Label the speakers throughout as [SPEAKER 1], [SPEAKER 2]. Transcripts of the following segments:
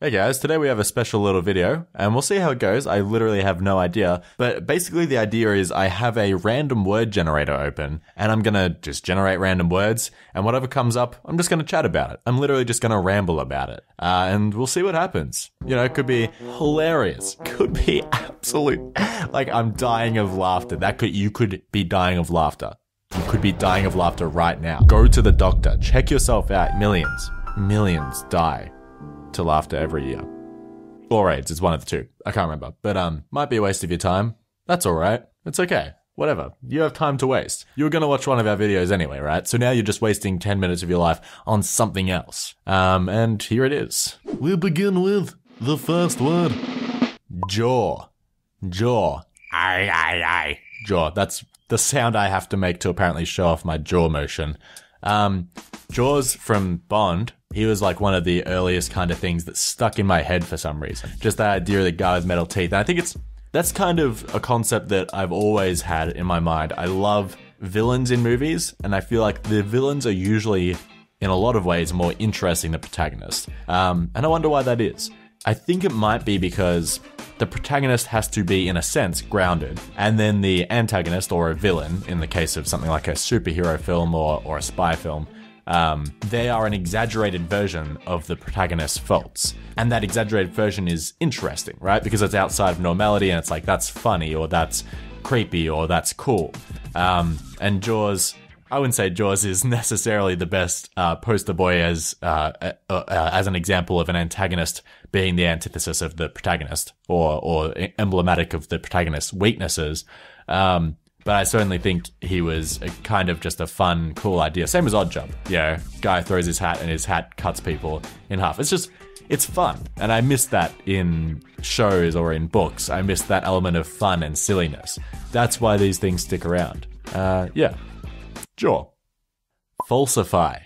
[SPEAKER 1] Hey guys, today we have a special little video, and we'll see how it goes. I literally have no idea, but basically the idea is I have a random word generator open, and I'm gonna just generate random words, and whatever comes up, I'm just gonna chat about it. I'm literally just gonna ramble about it, and we'll see what happens. You know, it could be hilarious, could be absolute, like I'm dying of laughter. You could be dying of laughter. You could be dying of laughter right now. Go to the doctor, check yourself out. Millions die to laughter every year. Or AIDS, it's one of the two. I can't remember. But might be a waste of your time. That's alright. It's okay. Whatever. You have time to waste. You were going to watch one of our videos anyway, right? So now you're just wasting 10 minutes of your life on something else. And here it is. We'll begin with the first word. Jaw. Jaw. Aye. Jaw. That's the sound I have to make to apparently show off my jaw motion. Jaws from Bond, he was like one of the earliest kind of things that stuck in my head for some reason. Just the idea of the guy with metal teeth. And I think that's kind of a concept that I've always had in my mind. I love villains in movies, and I feel like the villains are usually, in a lot of ways, more interesting than protagonists. And I wonder why that is. I think it might be because the protagonist has to be, in a sense, grounded. And then the antagonist, or a villain, in the case of something like a superhero film or a spy film, they are an exaggerated version of the protagonist's faults. And that exaggerated version is interesting, right? Because it's outside of normality and it's like, that's funny, or that's creepy, or that's cool. And Jaws, I wouldn't say Jaws is necessarily the best poster boy as an example of an antagonist being the antithesis of the protagonist, or emblematic of the protagonist's weaknesses. But I certainly think he was a kind of just a fun, cool idea. Same as Oddjob. Yeah, guy throws his hat and his hat cuts people in half. It's fun. And I miss that in shows or in books. I miss that element of fun and silliness. That's why these things stick around. Yeah. Jaw. Falsify.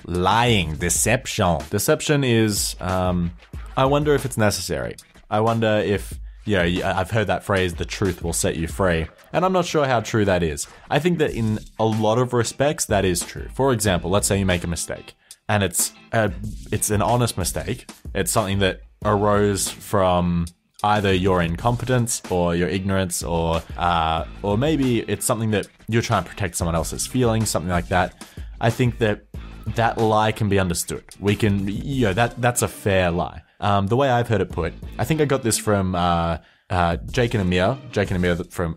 [SPEAKER 1] Lying. Deception. Deception is, I wonder if it's necessary. I wonder if, I've heard that phrase, the truth will set you free. And I'm not sure how true that is. I think that in a lot of respects, that is true. For example, let's say you make a mistake. And it's an honest mistake. It's something that arose from either your incompetence or your ignorance, or maybe it's something that you're trying to protect someone else's feelings, something like that. I think that lie can be understood. We can, that's a fair lie. The way I've heard it put, I think I got this from Jake and Amir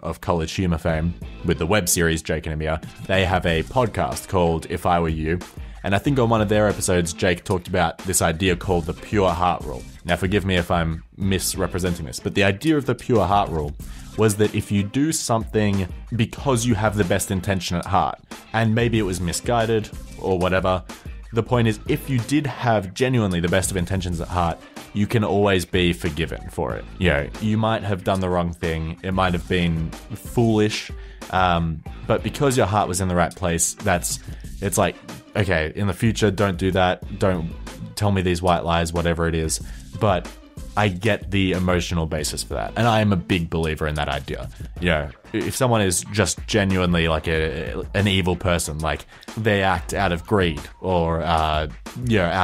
[SPEAKER 1] of College Humor fame, with the web series Jake and Amir. They have a podcast called If I Were You. And I think on one of their episodes, Jake talked about this idea called the pure heart rule. Now, forgive me if I'm misrepresenting this, but the idea of the pure heart rule was that if you do something because you have the best intention at heart, and maybe it was misguided or whatever, the point is, if you did have genuinely the best of intentions at heart, you can always be forgiven for it. You might have done the wrong thing. It might have been foolish. But because your heart was in the right place, it's like, okay, in the future, don't do that. Don't tell me these white lies, whatever it is. But I get the emotional basis for that. And I am a big believer in that idea. If someone is just genuinely like an evil person, like they act out of greed or, out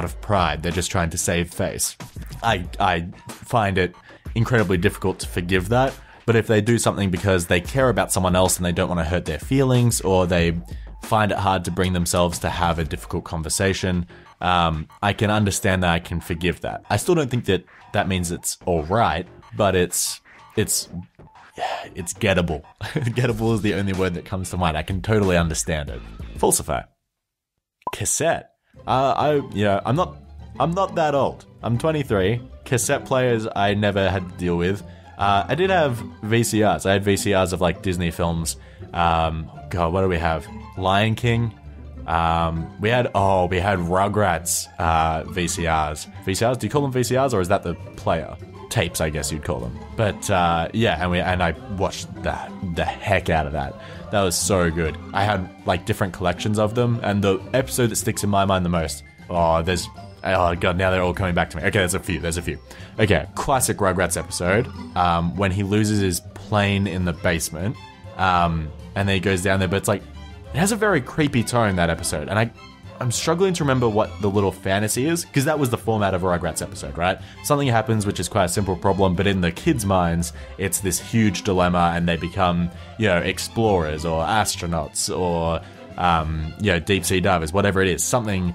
[SPEAKER 1] of pride, they're just trying to save face. I find it incredibly difficult to forgive that. But if they do something because they care about someone else and they don't want to hurt their feelings, or they find it hard to bring themselves to have a difficult conversation, I can understand that. I can forgive that. I still don't think that means it's all right, but it's gettable. Gettable is the only word that comes to mind. I can totally understand it. Falsify. Cassette. I'm not that old. I'm 23. Cassette players I never had to deal with. I did have VCRs. I had VCRs of like Disney films. God, what do we have? Lion King. We had Rugrats VCRs. VCRs? Do you call them VCRs, or is that the player? Tapes, I guess you'd call them. But and I watched the heck out of that. That was so good. I had like different collections of them, and the episode that sticks in my mind the most. Oh god, now they're all coming back to me. Okay, there's a few. Okay, classic Rugrats episode. When he loses his plane in the basement, and then he goes down there, but it's like, it has a very creepy tone, that episode, and I'm struggling to remember what the little fantasy is, because that was the format of a Rugrats episode, right? Something happens which is quite a simple problem, but in the kids' minds, it's this huge dilemma, and they become, explorers or astronauts or, deep sea divers, whatever it is. Something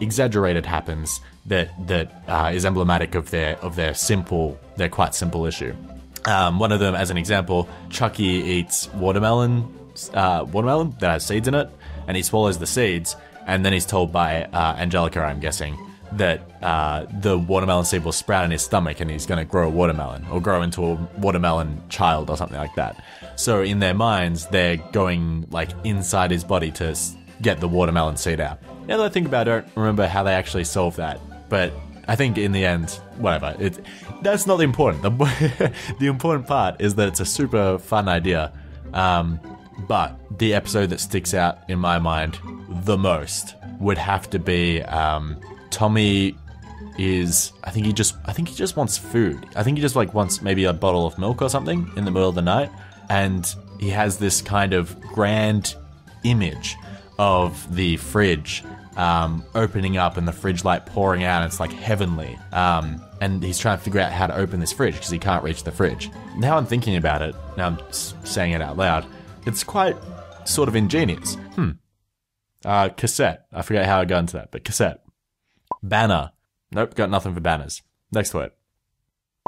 [SPEAKER 1] exaggerated happens that is emblematic of their quite simple issue. One of them, as an example, Chucky eats watermelon that has seeds in it, and he swallows the seeds, and then he's told by Angelica, I'm guessing, that the watermelon seed will sprout in his stomach and he's going to grow a watermelon, or grow into a watermelon child or something like that. So in their minds, they're going like inside his body to get the watermelon seed out. Now that I think about it, I don't remember how they actually solved that, but I think in the end, whatever. That's not the important. The important part is that it's a super fun idea. But the episode that sticks out in my mind the most would have to be Tommy is, I think he just wants food. I think he just wants maybe a bottle of milk or something in the middle of the night, and he has this kind of grand image of the fridge opening up and the fridge light pouring out, and it's like heavenly. And he's trying to figure out how to open this fridge because he can't reach the fridge. Now I'm thinking about it, now I'm saying it out loud, it's quite sort of ingenious. Cassette. I forget how I got into that, but cassette. Banner. Nope, got nothing for banners. Next word.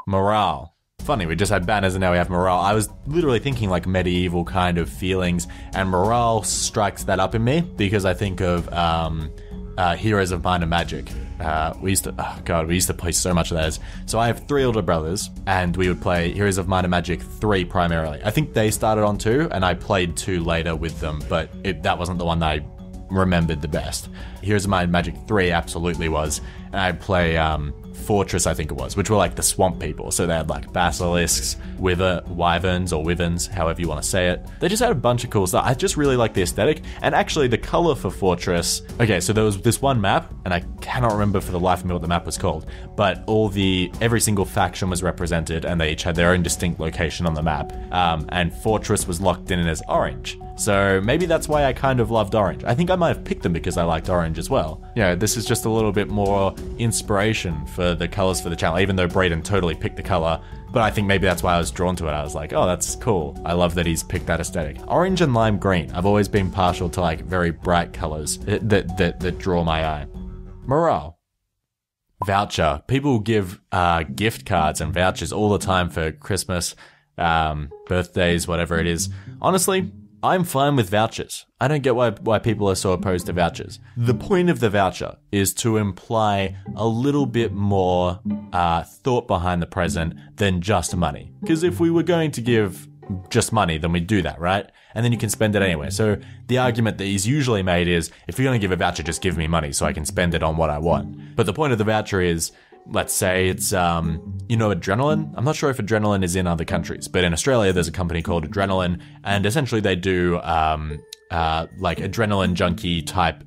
[SPEAKER 1] Morale. Funny, we just had banners and now we have morale. I was literally thinking like medieval kind of feelings, and morale strikes that up in me because I think of Heroes of Might and Magic. We used to play so much of those. So I have 3 older brothers, and we would play Heroes of Might and Magic 3 primarily. I think they started on 2, and I played 2 later with them, but that wasn't the one that I remembered the best. Heroes of Might and Magic 3 absolutely was, and I'd play Fortress, I think it was, which were like the swamp people. So they had like basilisks, wyverns or wyverns, however you want to say it. They just had a bunch of cool stuff. I just really like the aesthetic, and actually the color for Fortress. Okay, so there was this one map, and I cannot remember for the life of me what the map was called, but every single faction was represented, and they each had their own distinct location on the map. And Fortress was locked in as orange. So maybe that's why I kind of loved orange. I think I might have picked them because I liked orange as well. This is just a little bit more inspiration for the colors for the channel, even though Braydon totally picked the color. But I think maybe that's why I was drawn to it. I was like, oh, that's cool. I love that he's picked that aesthetic. Orange and lime green. I've always been partial to like very bright colors that draw my eye. Morale. Voucher. People give gift cards and vouchers all the time for Christmas, birthdays, whatever it is. Honestly, I'm fine with vouchers. I don't get why people are so opposed to vouchers. The point of the voucher is to imply a little bit more thought behind the present than just money. Because if we were going to give just money, then we'd do that, right? And then you can spend it anyway. So the argument that is usually made is, if you're going to give a voucher, just give me money so I can spend it on what I want. But the point of the voucher is, let's say it's, Adrenaline. I'm not sure if Adrenaline is in other countries, but in Australia, there's a company called Adrenaline, and essentially they do, like adrenaline junkie type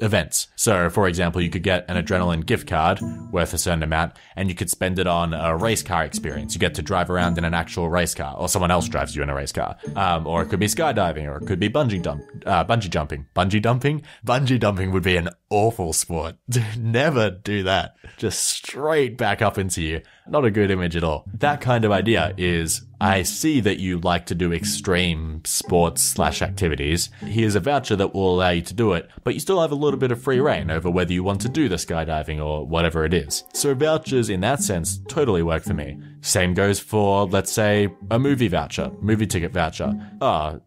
[SPEAKER 1] events. So, for example, you could get an adrenaline gift card worth a certain amount, and you could spend it on a race car experience. You get to drive around in an actual race car, or someone else drives you in a race car. Or it could be skydiving, or it could be bungee jumping. Bungee jumping? Bungee jumping would be an awful sport. Never do that. Just straight back up into you. Not a good image at all. That kind of idea is, I see that you like to do extreme sports/activities. Here's a voucher that will allow you to do it, but you still have a little bit of free reign over whether you want to do the skydiving or whatever it is. So vouchers in that sense totally work for me. Same goes for, let's say, a movie ticket voucher.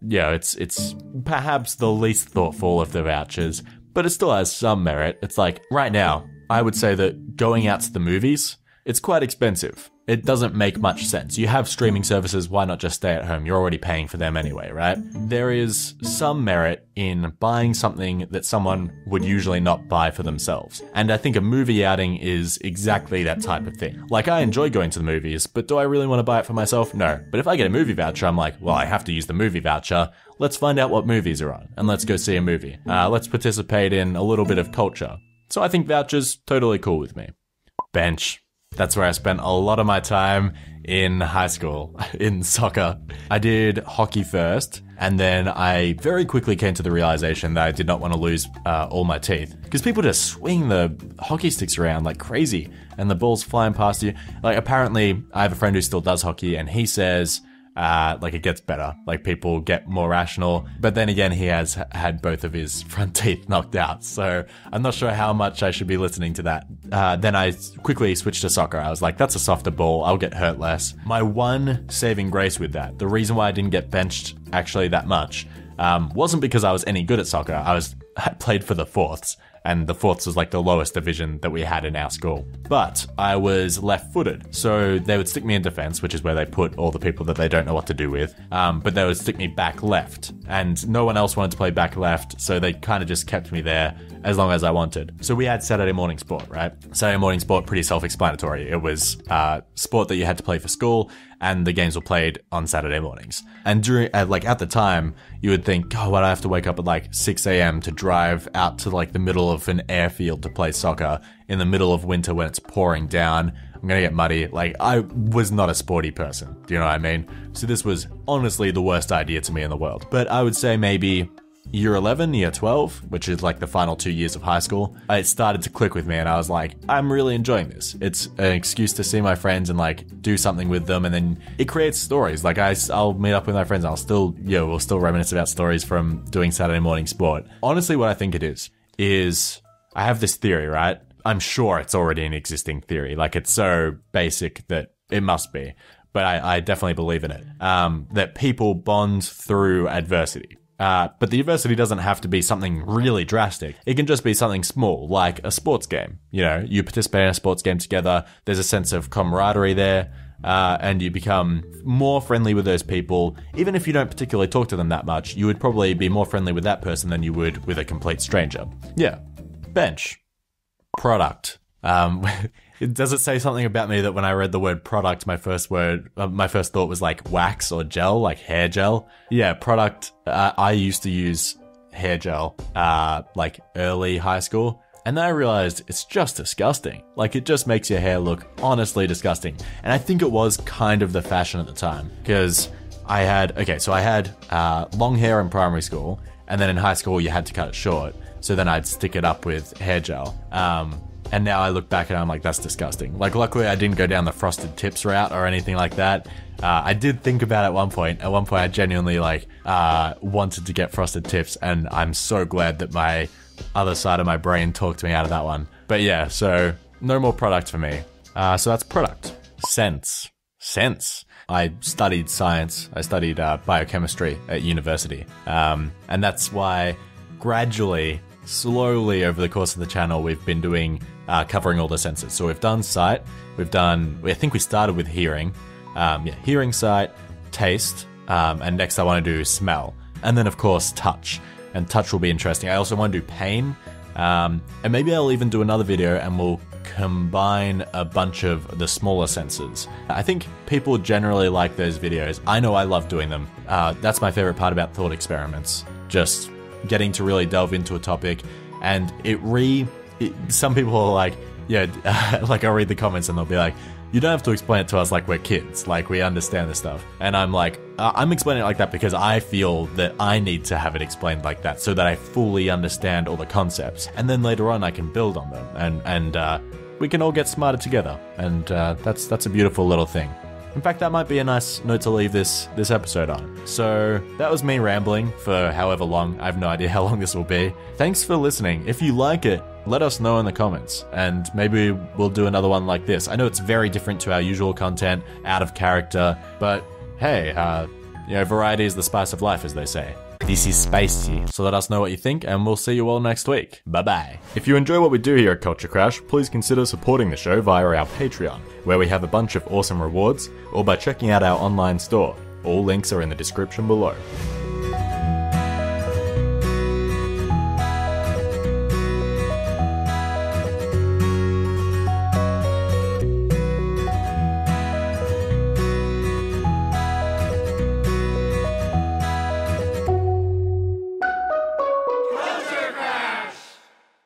[SPEAKER 1] It's perhaps the least thoughtful of the vouchers, but it still has some merit. It's like, right now, I would say that going out to the movies, it's quite expensive. It doesn't make much sense. You have streaming services, why not just stay at home? You're already paying for them anyway, right? There is some merit in buying something that someone would usually not buy for themselves. And I think a movie outing is exactly that type of thing. Like, I enjoy going to the movies, but do I really want to buy it for myself? No. But if I get a movie voucher, I'm like, well, I have to use the movie voucher. Let's find out what movies are on, and let's go see a movie. Let's participate in a little bit of culture. So I think vouchers, totally cool with me. Bench. That's where I spent a lot of my time in high school, in soccer. I did hockey first, and then I very quickly came to the realization that I did not want to lose all my teeth. Because people just swing the hockey sticks around like crazy, and the ball's flying past you. Like, apparently, I have a friend who still does hockey, and he says, like, it gets better. Like, people get more rational. But then again, he has had both of his front teeth knocked out, so I'm not sure how much I should be listening to that. Then I quickly switched to soccer. I was like, that's a softer ball, I'll get hurt less. My one saving grace with that, the reason why I didn't get benched actually that much, wasn't because I was any good at soccer. I played for the fourths, and the fourths was like the lowest division that we had in our school. But I was left-footed, so they would stick me in defense, which is where they put all the people that they don't know what to do with, but they would stick me back left, and no one else wanted to play back left, so they kind of just kept me there as long as I wanted. So we had Saturday morning sport, right? Saturday morning sport, pretty self-explanatory. It was sport that you had to play for school, and the games were played on Saturday mornings. And at the time, you would think, oh, why do I have to wake up at like 6 a.m. to drive out to like the middle of an airfield to play soccer in the middle of winter when it's pouring down? I'm gonna get muddy. Like, I was not a sporty person. Do you know what I mean? So this was honestly the worst idea to me in the world. But I would say maybe year 11, year 12, which is like the final 2 years of high school, it started to click with me, and I was like, I'm really enjoying this. It's an excuse to see my friends and like do something with them, and then it creates stories. Like, I'll meet up with my friends, and we'll still reminisce about stories from doing Saturday morning sport. Honestly, what I think it is I have this theory, right? I'm sure it's already an existing theory. Like, it's so basic that it must be, but I definitely believe in it. That people bond through adversity. But the adversity doesn't have to be something really drastic. It can just be something small, like a sports game. You know, you participate in a sports game together, there's a sense of camaraderie there, and you become more friendly with those people. Even if you don't particularly talk to them that much, you would probably be more friendly with that person than you would with a complete stranger. Yeah. Bench. Product. Does it say something about me that when I read the word product, my first thought was like wax or gel, like hair gel? Yeah, product. I used to use hair gel, like early high school. And then I realized it's just disgusting. Like, it just makes your hair look honestly disgusting. And I think it was kind of the fashion at the time, because I had long hair in primary school, and then in high school you had to cut it short. So then I'd stick it up with hair gel. And now I look back and I'm like, that's disgusting. Like, luckily I didn't go down the frosted tips route or anything like that. I did think about it at one point. At one point I genuinely wanted to get frosted tips, and I'm so glad that my other side of my brain talked me out of that one. But yeah, so no more product for me. So that's product. Sense. I studied science. I studied biochemistry at university. And that's why gradually, slowly over the course of the channel, we've been doing covering all the senses. So we've done sight, I think we started with hearing, hearing, sight, taste, and next I want to do smell, and then of course touch. And touch will be interesting. I also want to do pain, and maybe I'll even do another video and we'll combine a bunch of the smaller senses. I think people generally like those videos. I know I love doing them. That's my favorite part about thought experiments. Just getting to really delve into a topic, and some people are like, like I'll read the comments and they'll be like, you don't have to explain it to us like we're kids, like we understand this stuff. And I'm like, I'm explaining it like that because I feel that I need to have it explained like that so that I fully understand all the concepts. And then later on I can build on them, and we can all get smarter together. And that's a beautiful little thing. In fact, that might be a nice note to leave this episode on. So that was me rambling for however long. I have no idea how long this will be. Thanks for listening. If you like it, let us know in the comments, and maybe we'll do another one like this. I know it's very different to our usual content, out of character, but hey, variety is the spice of life, as they say. This is spicy. So let us know what you think, and we'll see you all next week. Bye-bye. If you enjoy what we do here at CultureCrash, please consider supporting the show via our Patreon, where we have a bunch of awesome rewards, or by checking out our online store. All links are in the description below.